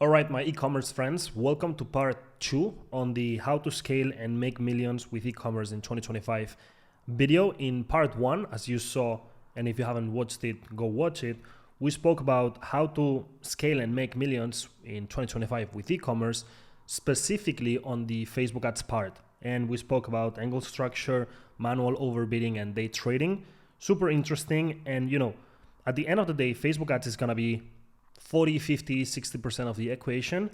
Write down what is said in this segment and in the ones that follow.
All right, my e-commerce friends, welcome to part 2 on the how to scale and make millions with e-commerce in 2025 video. In part 1, as you saw, and if you haven't watched it, go watch it, we spoke about how to scale and make millions in 2025 with e-commerce, specifically on the Facebook ads part. And we spoke about angle structure, manual overbidding, and day trading. Super interesting. And at the end of the day, Facebook ads is gonna be 40, 50, 60% of the equation,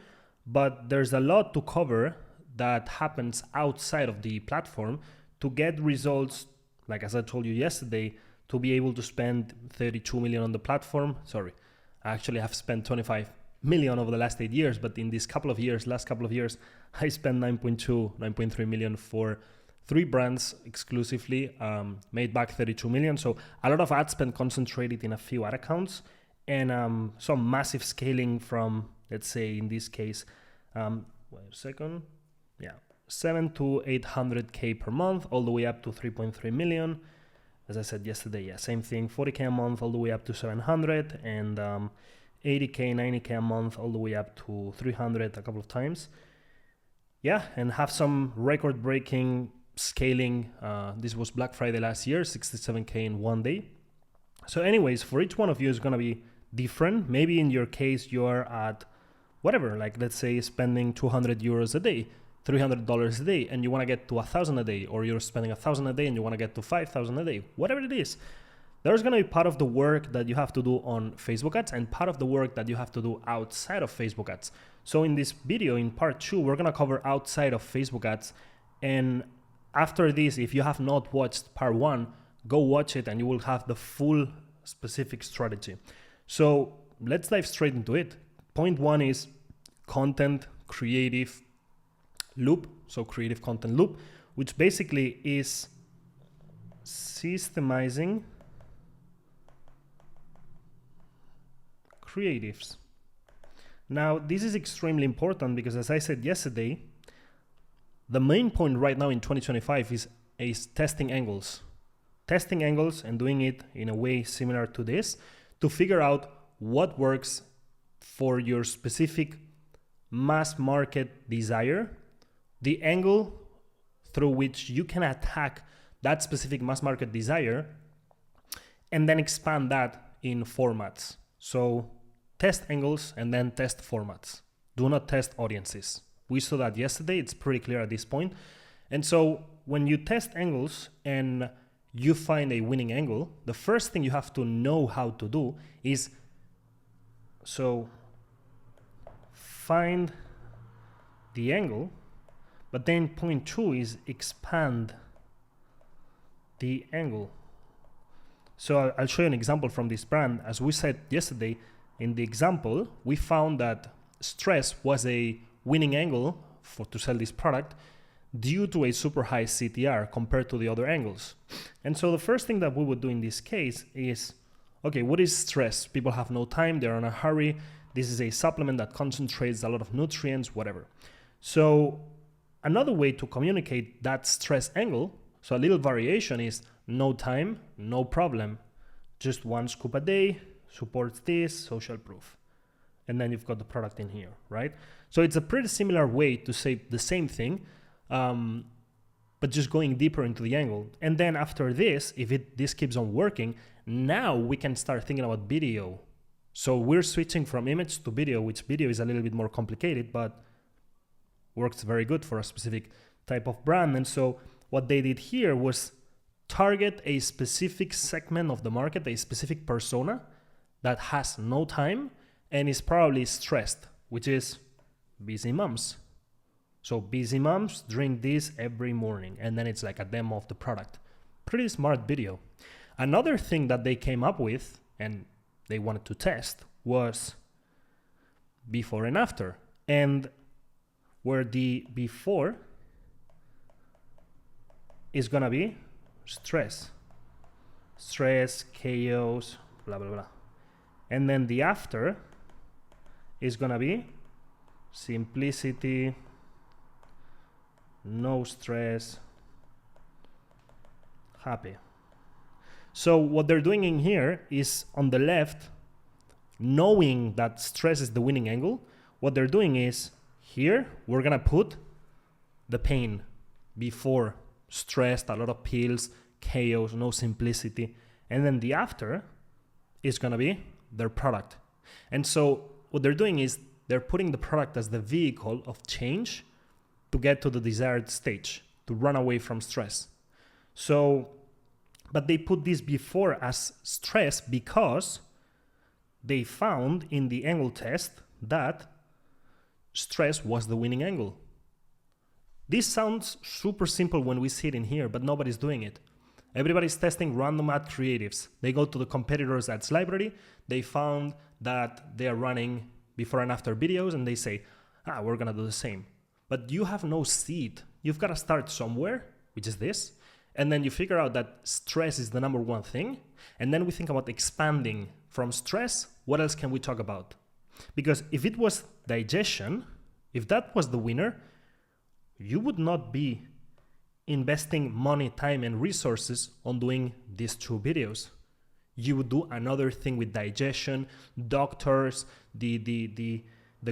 but there's a lot to cover that happens outside of the platform to get results, like as I told you yesterday, to be able to spend 32 million on the platform. Sorry, I actually have spent 25 million over the last 8 years, but in these last couple of years, I spent 9.3 million for 3 brands exclusively, made back 32 million. So a lot of ad spend concentrated in a few ad accounts, and some massive scaling from, let's say in this case, 7 to 800K per month, all the way up to 3.3 million. As I said yesterday, same thing, 40K a month, all the way up to 700, and 80K, 90K a month, all the way up to 300 a couple of times. And have some record-breaking scaling. This was Black Friday last year, 67K in one day. So anyways, for each one of you is gonna be different. Maybe in your case, you're at whatever, like let's say spending 200 euros a day, $300 a day, and you want to get to 1,000 a day, or you're spending 1,000 a day and you want to get to 5,000 a day, whatever it is. There's going to be part of the work that you have to do on Facebook ads and part of the work that you have to do outside of Facebook ads. So in this video, in part 2, we're going to cover outside of Facebook ads. And after this, if you have not watched part 1, go watch it and you will have the full specific strategy. So let's dive straight into it. Point 1 is content creative loop. So creative content loop, which basically is systemizing creatives. Now, this is extremely important because, as I said yesterday, the main point right now in 2025 is testing angles. Testing angles and doing it in a way similar to this to figure out what works for your specific mass market desire, the angle through which you can attack that specific mass market desire, and then expand that in formats. So test angles and then test formats. Do not test audiences. We saw that yesterday. It's pretty clear at this point. And so when you test angles and you find a winning angle, the first thing you have to know how to do is find the angle, but then point 2 is expand the angle. So I'll show you an example from this brand. As we said yesterday, in the example, we found that stress was a winning angle to sell this product due to a super high CTR compared to the other angles. And so the first thing that we would do in this case is, okay, what is stress? People have no time, they're in a hurry. This is a supplement that concentrates a lot of nutrients, whatever. So another way to communicate that stress angle, so a little variation, is no time, no problem. Just 1 scoop a day, supports this, social proof. And then you've got the product in here, right? So it's a pretty similar way to say the same thing, but just going deeper into the angle. And then after this, if this keeps on working, now we can start thinking about video. So we're switching from image to video, which video is a little bit more complicated, but works very good for a specific type of brand. And so what they did here was target a specific segment of the market, a specific persona that has no time and is probably stressed, which is busy moms. So busy moms drink this every morning, and then it's like a demo of the product. Pretty smart video. Another thing that they came up with and they wanted to test was before and after. And where the before is gonna be stress, chaos, blah, blah, blah. And then the after is gonna be simplicity, no stress, happy. So what they're doing in here is on the left, knowing that stress is the winning angle, what they're doing is, here, we're gonna put the pain before, stressed, a lot of pills, chaos, no simplicity. And then the after is gonna be their product. And so what they're doing is they're putting the product as the vehicle of change to get to the desired stage, to run away from stress. So, but they put this before as stress because they found in the angle test that stress was the winning angle. This sounds super simple when we see it in here, but nobody's doing it. Everybody's testing random ad creatives. They go to the competitors' ads library. They found that they are running before and after videos, and they say, we're gonna do the same. But you have no seed. You've gotta start somewhere, which is this. And then you figure out that stress is the number one thing. And then we think about expanding from stress. What else can we talk about? Because if it was digestion, if that was the winner, you would not be investing money, time, and resources on doing these 2 videos. You would do another thing with digestion, doctors, the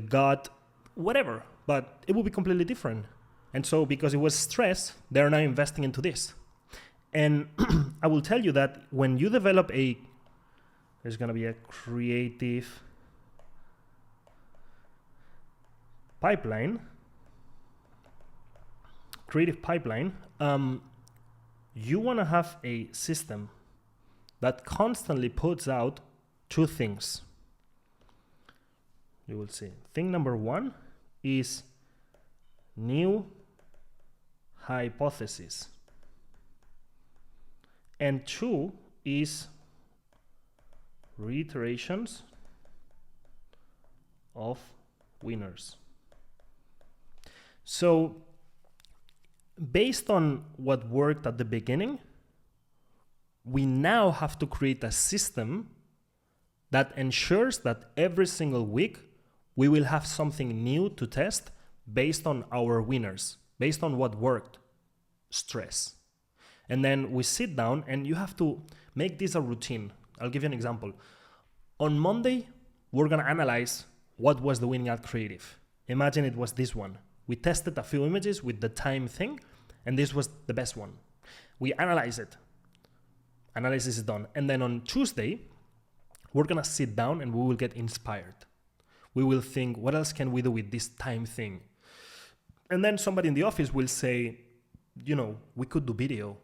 gut, whatever, but it would be completely different. And so because it was stress, they're now investing into this. And I will tell you that when you develop there's gonna be a creative pipeline, you want to have a system that constantly puts out 2 things. You will see. Thing number 1 is new hypothesis. And 2 is reiterations of winners. So based on what worked at the beginning, we now have to create a system that ensures that every single week we will have something new to test based on our winners, based on what worked, stress. And then we sit down and you have to make this a routine. I'll give you an example. On Monday, we're gonna analyze what was the winning ad creative. Imagine it was this one. We tested a few images with the time thing, and this was the best one. We analyze it. Analysis is done. And then on Tuesday, we're gonna sit down and we will get inspired. We will think, what else can we do with this time thing? And then somebody in the office will say, we could do video.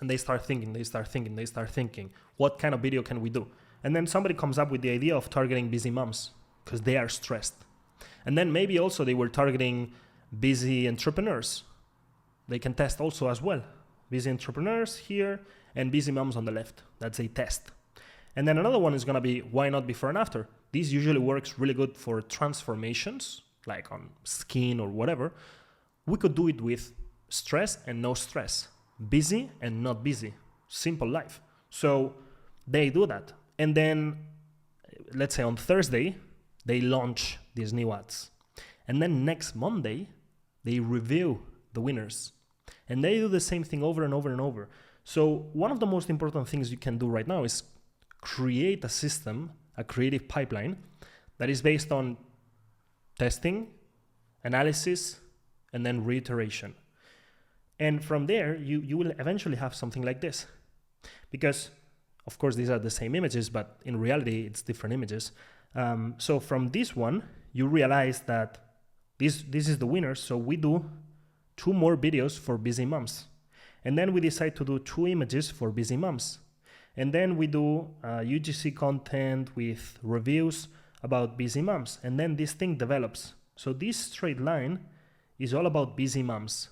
And they start thinking, what kind of video can we do? And then somebody comes up with the idea of targeting busy moms because they are stressed. And then maybe also they were targeting busy entrepreneurs. They can test also as well. Busy entrepreneurs here and busy moms on the left. That's a test. And then another one is going to be why not before and after. This usually works really good for transformations, like on skin or whatever. We could do it with stress and no stress, busy and not busy, simple life. So they do that. And then let's say on Thursday, they launch these new ads. And then next Monday, they review the winners. And they do the same thing over and over and over. So one of the most important things you can do right now is create a system, a creative pipeline that is based on testing, analysis, and then reiteration. And from there, you will eventually have something like this. Because, of course, these are the same images, but in reality, it's different images. So from this one, you realize that this is the winner. So we do 2 more videos for busy moms. And then we decide to do 2 images for busy moms. And then we do UGC content with reviews about busy moms. And then this thing develops. So this straight line is all about busy moms.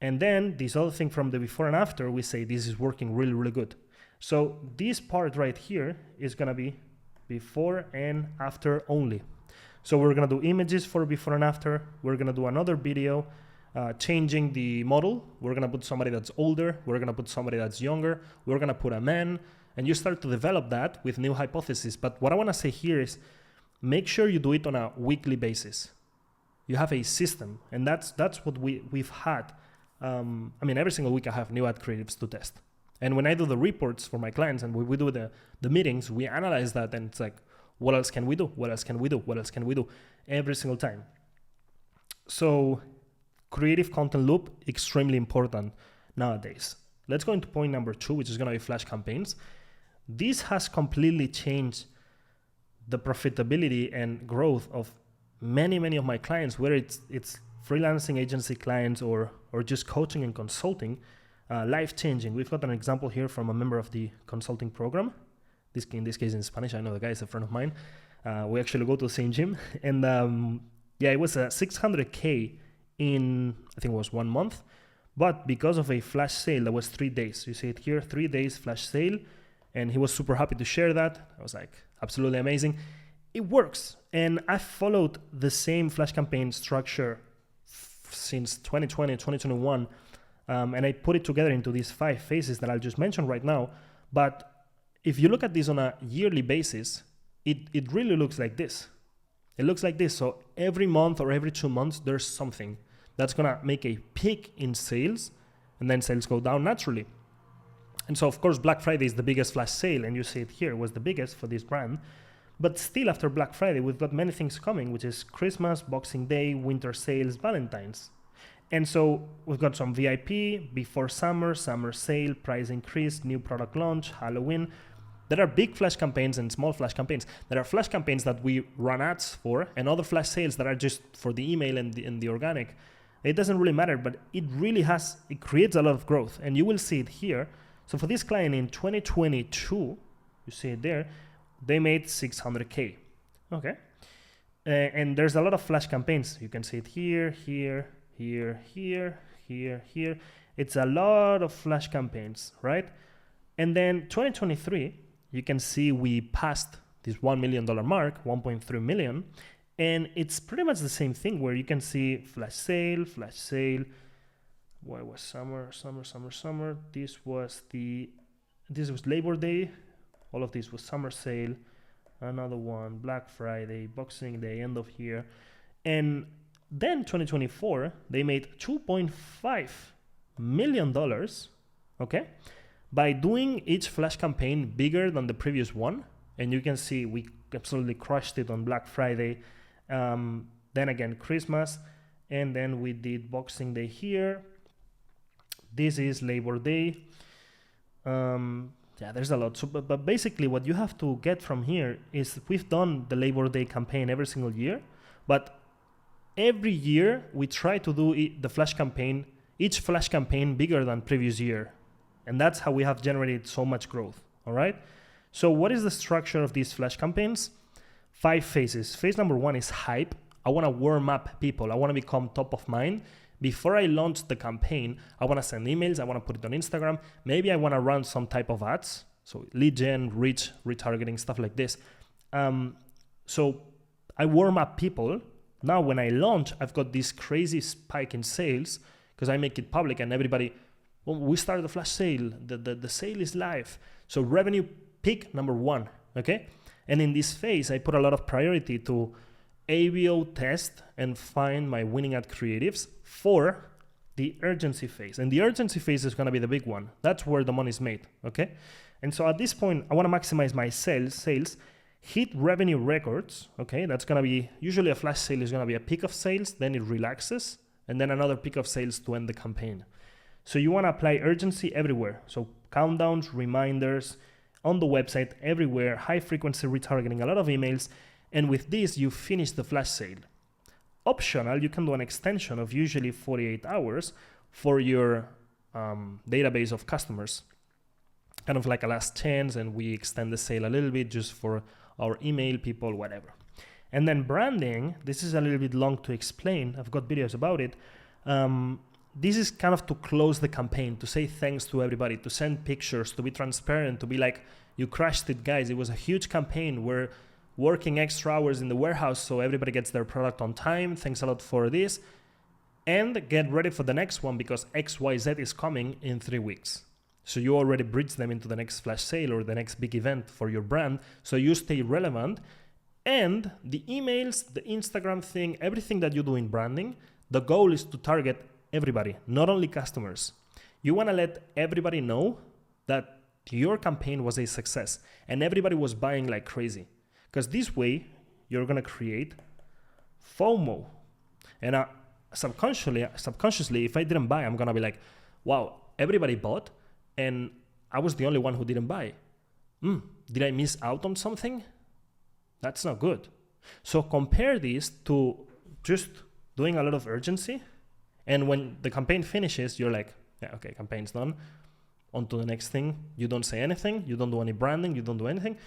And then this other thing from the before and after, we say this is working really, really good. So this part right here is going to be before and after only. So we're going to do images for before and after. We're going to do another video changing the model. We're going to put somebody that's older. We're going to put somebody that's younger. We're going to put a man. And you start to develop that with new hypotheses. But what I want to say here is make sure you do it on a weekly basis. You have a system. And that's what we've had. Every single week I have new ad creatives to test. And when I do the reports for my clients and we do the meetings, we analyze that and it's like, What else can we do? What else can we do? What else can we do? Every single time. So creative content loop, extremely important nowadays. Let's go into point number 2, which is going to be flash campaigns. This has completely changed the profitability and growth of many of my clients, whether it's freelancing agency clients or just coaching and consulting, life-changing. We've got an example here from a member of the consulting program. In this case in Spanish. I know the guy is a friend of mine. We actually go to the same gym. And it was a 600K in, I think it was 1 month. But because of a flash sale, that was 3 days. You see it here, 3 days flash sale. And he was super happy to share that. I was like, absolutely amazing. It works. And I followed the same flash campaign structure since 2020, 2021. And I put it together into these 5 phases that I'll just mention right now. But if you look at this on a yearly basis, it really looks like this. It looks like this. So every month or every 2 months, there's something that's going to make a peak in sales, and then sales go down naturally. And so, of course, Black Friday is the biggest flash sale, and you see it here, was the biggest for this brand. But still, after Black Friday, we've got many things coming, which is Christmas, Boxing Day, winter sales, Valentine's. And so we've got some VIP, before summer, summer sale, price increase, new product launch, Halloween. There are big flash campaigns and small flash campaigns. There are flash campaigns that we run ads for, and other flash sales that are just for the email and the organic. It doesn't really matter, but it creates a lot of growth, and you will see it here. So for this client in 2022, you see it there, they made 600K. Okay. And there's a lot of flash campaigns. You can see it here, here, here, here, here, here. It's a lot of flash campaigns, right? And then 2023, you can see we passed this $1 million mark, 1.3 million. And it's pretty much the same thing where you can see flash sale. Why was summer? This was Labor Day. All of this was summer sale. Another one, Black Friday, Boxing Day, end of year. And then 2024, they made $2.5 million, okay? By doing each flash campaign bigger than the previous one. And you can see we absolutely crushed it on Black Friday. Then again, Christmas. And then we did Boxing Day here. This is Labor Day. There's a lot. So, but basically what you have to get from here is we've done the Labor Day campaign every single year. But every year we try to do each flash campaign bigger than previous year. And that's how we have generated so much growth, all right? So what is the structure of these flash campaigns? 5 phases. Phase number 1 is hype. I want to warm up people. I want to become top of mind. Before I launch the campaign, I want to send emails. I want to put it on Instagram. Maybe I want to run some type of ads. So lead gen, reach, retargeting, stuff like this. So I warm up people. Now when I launch, I've got this crazy spike in sales because I make it public and everybody... Well, we started the flash sale, the sale is live. So revenue peak number 1, okay? And in this phase, I put a lot of priority to ABO test and find my winning ad creatives for the urgency phase. And the urgency phase is gonna be the big one. That's where the money is made, okay? And so at this point, I wanna maximize my sales, hit revenue records, okay? That's gonna be, usually a flash sale is gonna be a peak of sales, then it relaxes, and then another peak of sales to end the campaign. So you want to apply urgency everywhere. So countdowns, reminders, on the website, everywhere, high frequency retargeting, a lot of emails. And with this, you finish the flash sale. Optional, you can do an extension of usually 48 hours for your database of customers. Kind of like a last chance, and we extend the sale a little bit just for our email people, whatever. And then branding, this is a little bit long to explain. I've got videos about it. This is kind of to close the campaign, to say thanks to everybody, to send pictures, to be transparent, to be like, you crushed it, guys. It was a huge campaign. We're working extra hours in the warehouse so everybody gets their product on time. Thanks a lot for this. And get ready for the next one because XYZ is coming in 3 weeks. So you already bridge them into the next flash sale or the next big event for your brand. So you stay relevant. And the emails, the Instagram thing, everything that you do in branding, the goal is to target everybody, not only customers. You want to let everybody know that your campaign was a success and everybody was buying like crazy. Because this way, you're gonna create FOMO. And subconsciously, if I didn't buy, I'm gonna be like, wow, everybody bought, and I was the only one who didn't buy. Did I miss out on something? That's not good. So compare this to just doing a lot of urgency, and when the campaign finishes, you're like, yeah, okay, campaign's done. On to the next thing. You don't say anything. You don't do any branding. You don't do anything.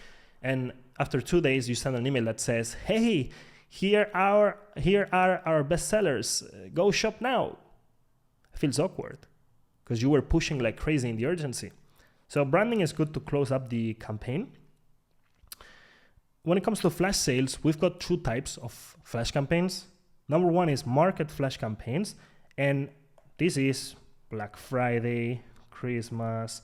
And after 2 days, you send an email that says, hey, here are our bestsellers. Go shop now. It feels awkward because you were pushing like crazy in the urgency. So branding is good to close up the campaign. When it comes to flash sales, we've got 2 types of flash campaigns. Number 1 is market flash campaigns. And this is Black Friday, Christmas,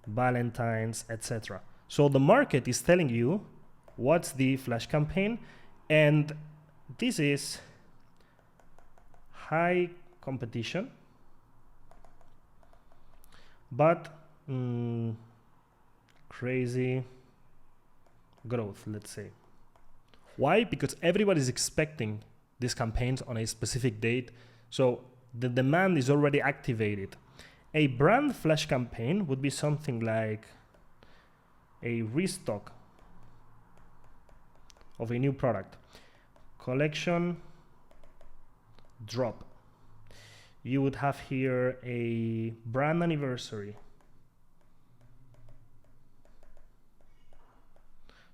Valentine's, etc. So the market is telling you what's the flash campaign, and this is high competition, but crazy growth, let's say. Why? Because everybody's expecting these campaigns on a specific date, so the demand is already activated. A brand flash campaign would be something like a restock of a new product. Collection drop. You would have here a brand anniversary.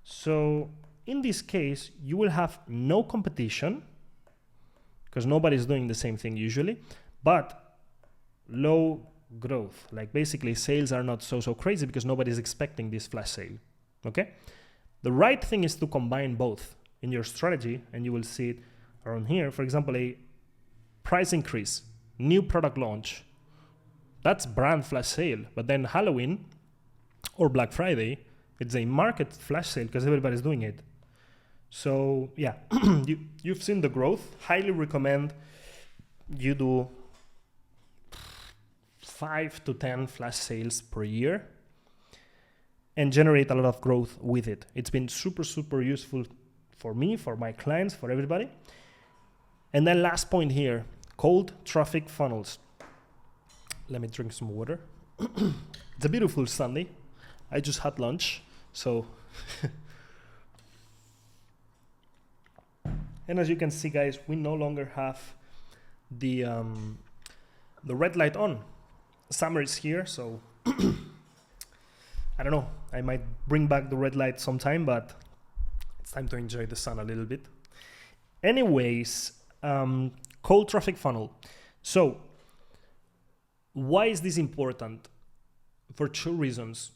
So in this case, you will have no competition because nobody's doing the same thing usually, but low growth. Like basically sales are not so crazy because nobody's expecting this flash sale. Okay? The right thing is to combine both in your strategy, and you will see it around here. For example, a price increase, new product launch. That's brand flash sale. But then Halloween or Black Friday, it's a market flash sale because everybody's doing it. So yeah, you've seen the growth. Highly recommend you do 5 to 10 flash sales per year and generate a lot of growth with it. It's been super useful for me, for my clients, for everybody. And then last point here, cold traffic funnels. Let me drink some water. It's a beautiful Sunday. I just had lunch, so. And as you can see, guys, we no longer have the red light on. Summer is here, so I don't know. I might bring back the red light sometime, but it's time to enjoy the sun a little bit. Anyways, cold traffic funnel. So why is this important? For 2 reasons.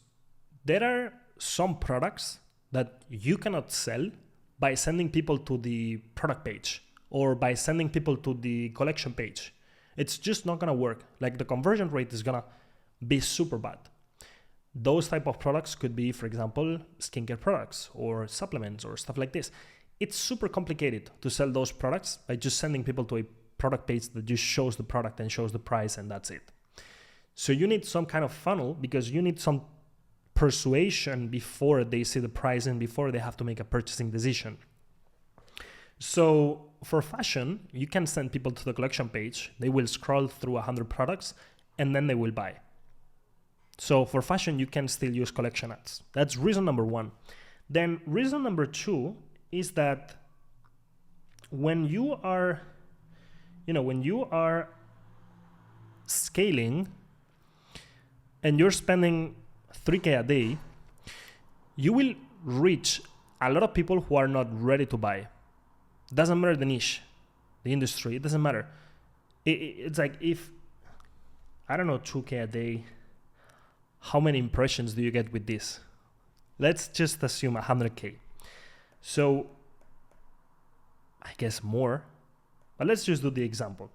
There are some products that you cannot sell by sending people to the product page or by sending people to the collection page. It's just not gonna work. Like the conversion rate is gonna be super bad. Those type of products could be, for example, skincare products or supplements or stuff like this. It's super complicated to sell those products by just sending people to a product page that just shows the product and shows the price and that's it. So you need some kind of funnel because you need some persuasion before they see the price and before they have to make a purchasing decision. So for fashion, you can send people to the collection page. They will scroll through 100 products and then they will buy. So for fashion, you can still use collection ads. That's reason number 1. Then reason number 2 is that when you are scaling and you're spending 3K a day, you will reach a lot of people who are not ready to buy. Doesn't matter the niche, the industry, it doesn't matter. It's like if, I don't know, 2K a day, how many impressions do you get with this? Let's just assume 100K. So I guess more, but let's just do the example.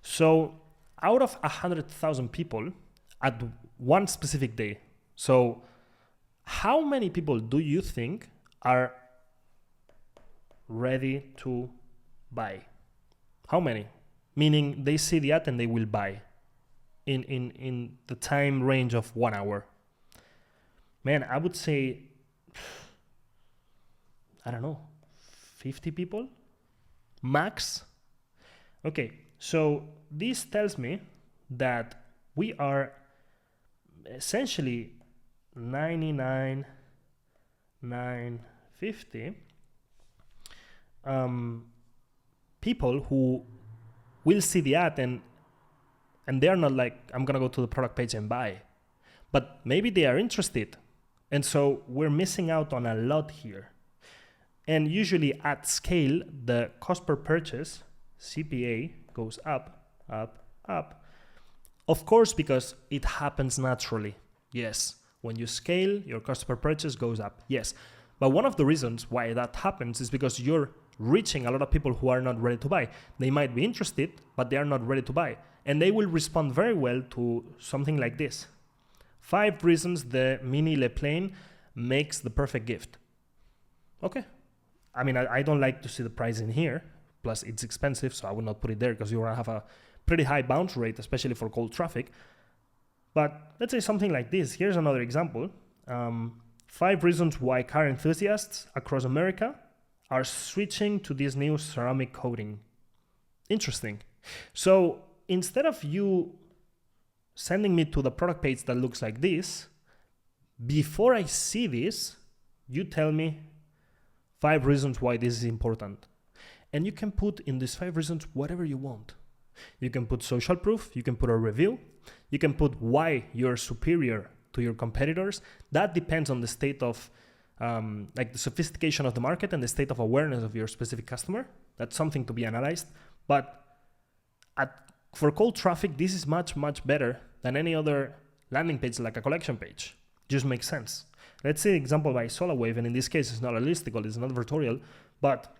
So out of 100,000 people at one specific day, so how many people do you think are ready to buy? How many? Meaning they see the ad and they will buy in the time range of 1 hour. Man, I would say I don't know, 50 people max. Okay, so this tells me that we are essentially 99,950 people who will see the ad and they're not like, I'm gonna go to the product page and buy, but maybe they are interested. And so we're missing out on a lot here. And usually at scale, the cost per purchase, CPA, goes up, up, up. Of course, because it happens naturally. Yes, when you scale, your cost per purchase goes up. Yes, but one of the reasons why that happens is because you're reaching a lot of people who are not ready to buy. They might be interested, but they are not ready to buy. And they will respond very well to something like this. 5 reasons the mini Le Plane makes the perfect gift. Okay. I mean, I don't like to see the price in here. Plus, it's expensive, so I will not put it there because you're going to have a pretty high bounce rate, especially for cold traffic. But let's say something like this. Here's another example. 5 reasons why car enthusiasts across America are switching to this new ceramic coating. Interesting. So instead of you sending me to the product page that looks like this, before I see this, you tell me 5 reasons why this is important. And you can put in these 5 reasons whatever you want. You can put social proof, you can put a review, you can put why you're superior to your competitors. That depends on the state of, like the sophistication of the market and the state of awareness of your specific customer. That's something to be analyzed. But for cold traffic, this is much, much better than any other landing page like a collection page. Just makes sense. Let's see an example by SolarWave, and in this case, it's not a listicle, it's an advertorial, but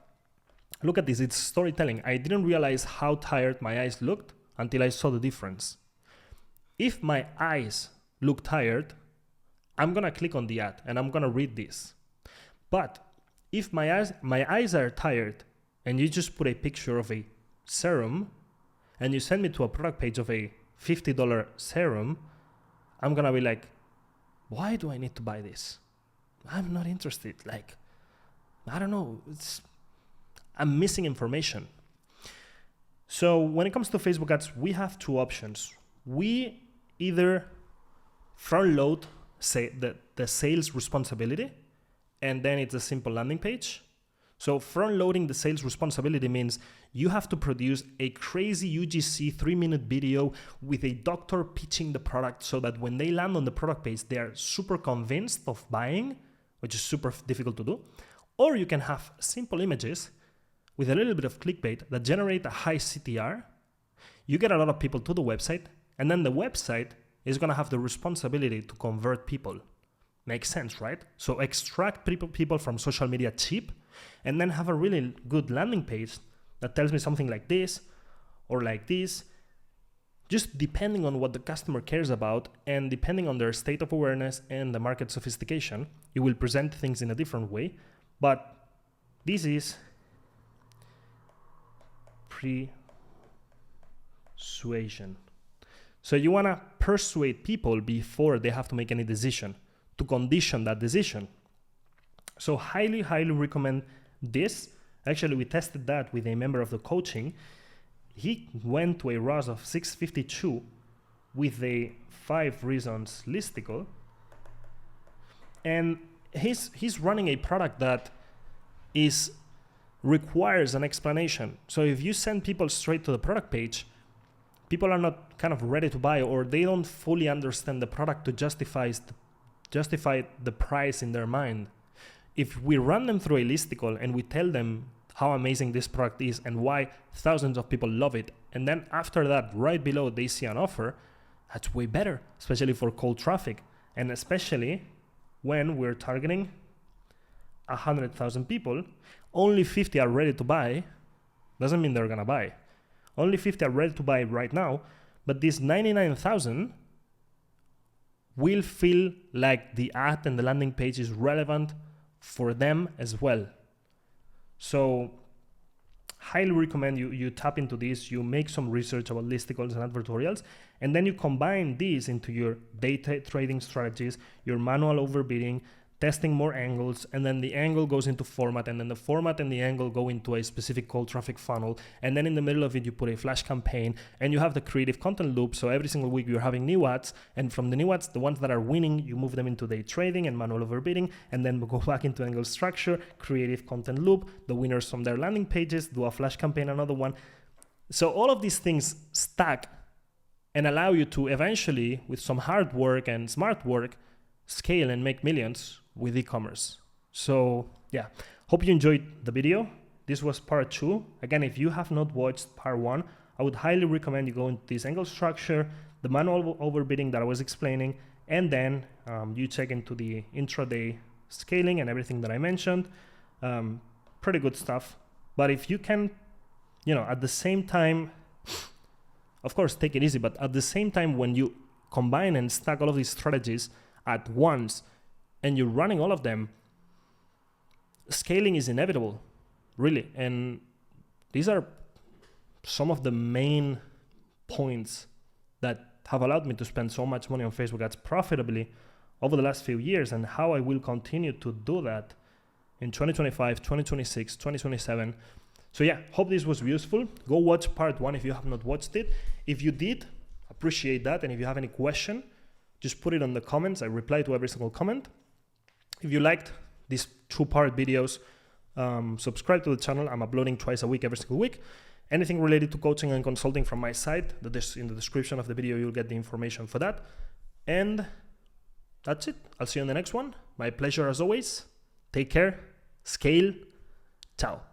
look at this, it's storytelling. I didn't realize how tired my eyes looked until I saw the difference. If my eyes look tired, I'm gonna click on the ad and I'm gonna read this. But if my eyes are tired and you just put a picture of a serum and you send me to a product page of a $50 serum, I'm gonna be like, why do I need to buy this? I'm not interested. Like, I don't know, I'm missing information. So when it comes to Facebook ads, we have 2 options. We either front load the sales responsibility, and then it's a simple landing page. So front loading the sales responsibility means you have to produce a crazy UGC 3-minute video with a doctor pitching the product so that when they land on the product page, they are super convinced of buying, which is super difficult to do. Or you can have simple images with a little bit of clickbait that generate a high CTR. You get a lot of people to the website, and then the website is going to have the responsibility to convert people. Makes sense, right? So extract people from social media cheap, and then have a really good landing page that tells me something like this or like this, just depending on what the customer cares about and depending on their state of awareness and the market sophistication. You will present things in a different way, but this is persuasion. So you want to persuade people before they have to make any decision, to condition that decision. So highly, highly recommend this. Actually, we tested that with a member of the coaching. He went to a ROAS of 652 with a 5 reasons listicle. And he's running a product that requires an explanation. So if you send people straight to the product page, people are not kind of ready to buy, or they don't fully understand the product to justify the price in their mind. If we run them through a listicle and we tell them how amazing this product is and why thousands of people love it, and then after that, right below, they see an offer, that's way better, especially for cold traffic, and especially when we're targeting 100,000 people. Only 50 are ready to buy. Doesn't mean they're gonna buy. Only 50 are ready to buy right now, but these 99,000 will feel like the ad and the landing page is relevant for them as well. So highly recommend you tap into this, you make some research about listicles and advertorials, and then you combine these into your data trading strategies, your manual overbidding, testing more angles, and then the angle goes into format, and then the format and the angle go into a specific cold traffic funnel, and then in the middle of it you put a flash campaign, and you have the creative content loop. So every single week you're having new ads, and from the new ads, the ones that are winning, you move them into day trading and manual overbidding, and then go back into angle structure, creative content loop, the winners from their landing pages, do a flash campaign, another one. So all of these things stack and allow you to eventually, with some hard work and smart work, scale and make millions with e-commerce. So yeah, hope you enjoyed the video. This was part 2. Again, if you have not watched part 1, I would highly recommend you go into this angle structure, the manual overbidding that I was explaining, and then you check into the intraday scaling and everything that I mentioned. Pretty good stuff. But if you can, at the same time, of course, take it easy, but at the same time, when you combine and stack all of these strategies at once, and you're running all of them, scaling is inevitable, really. And these are some of the main points that have allowed me to spend so much money on Facebook ads profitably over the last few years, and how I will continue to do that in 2025, 2026, 2027. So yeah, hope this was useful. Go watch part 1 if you have not watched it. If you did, appreciate that. And if you have any question, just put it on the comments. I reply to every single comment. If you liked these 2-part videos, subscribe to the channel. I'm uploading twice a week, every single week. Anything related to coaching and consulting from my side, in the description of the video, you'll get the information for that. And that's it. I'll see you in the next one. My pleasure as always. Take care. Scale. Ciao.